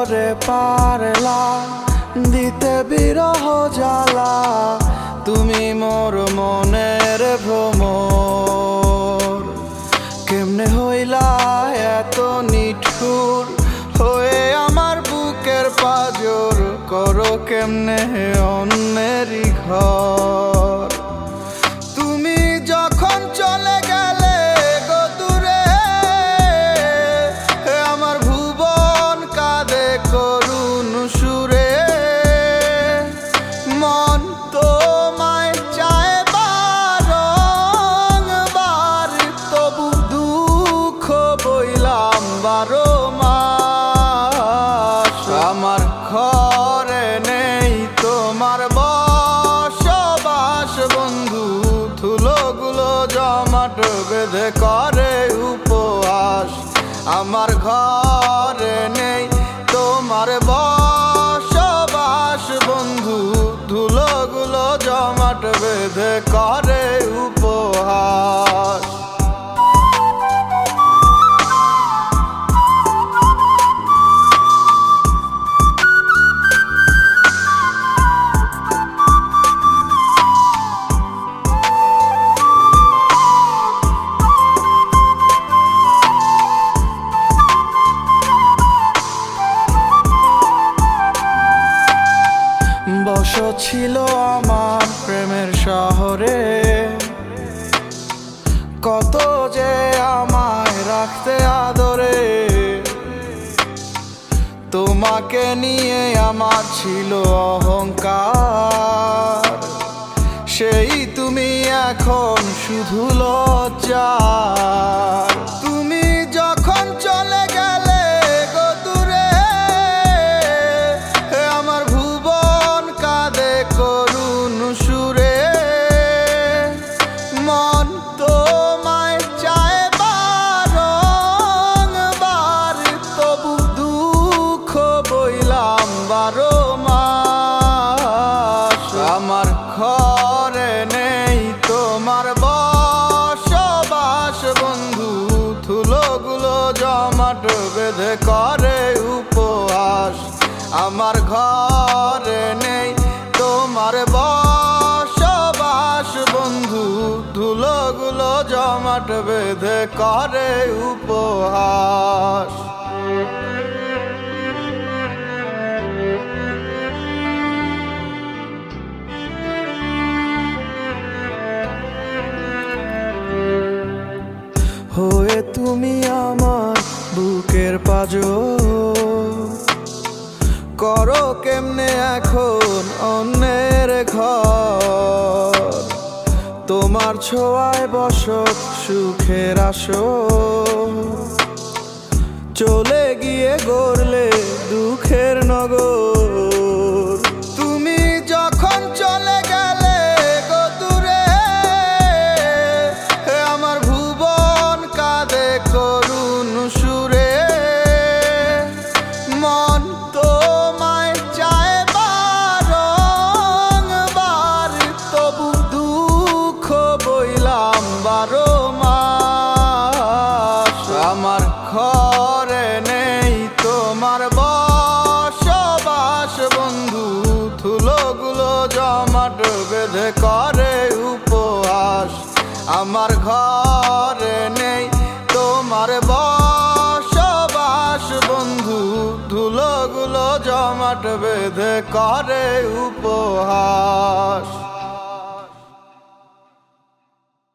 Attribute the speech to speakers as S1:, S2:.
S1: করে পারলা দিতে বিরহ জ্বালা, তুমি মোর মনের ভ্রমর। কেমনে হইলা এত নিঠুর হয়ে আমার বুকের পাজর, করো কেমনে অন্যেরই ঘর। তুমি যখন চলে গেলে গো দূরে, আমার ভুবন কাঁদে করুণ সুরে। মন তোমায় চায় বারংবার, তবু দুঃখ বইলাম 12 মাস। আমার ঘরে নেই তোমার বসবাস বন্ধু, ধুলোগুলো জমাট বেঁধে করে উপহাস। আমার ঘরে নেই তোমার বসবাস বন্ধু, ধুলোগুলো জমাট বেঁধে করে উপহাস। বসত ছিল আমার প্রেমের শহরে, কত যে আমায় রাখতে আদরে। তোমাকে নিয়ে আমার ছিল অহংকার, সেই তুমি এখন শুধু লজ্জার। তুমি যখন চলে গেলে গো দূরে, আমার ভুবন কাঁদে করুণ সুরে। মন তোমায় চায় বারংবার, তবু দুঃখ বইলাম 12 মাস। আমার ঘরে নেই তোমার বসবাস বন্ধু, ধুলোগুলো জমাট বেঁধে করে উপহাস। আমার ঘরে নেই তোমার বসবাস বন্ধু, ধুলোগুলো জমাট বেঁধে করে উপহাস। হয়ে তুমি আমার বুকের পাজর, করো কেমনে এখন অন্যের ঘর। তোমার ছোঁয়ায় বসত সুখের আসর, চলে গিয়ে গড়লে দুঃখের নগর। তুমি যখন চলে গেলে গো দূরে, আমার ভুবন কাঁদে করুণ সুরে। মন তোমায় চায় বারংবার, তবু দুঃখ বইলাম 12 মাস। আমার ঘরে নেই তোমার বসবাস বন্ধু, ধুলোগুলো জমাট বেঁধে করে উপহাস। আমার ঘরে নেই তোমার বসবাস বন্ধু, ধুলোগুলো জমাট বেঁধে করে উপহাস।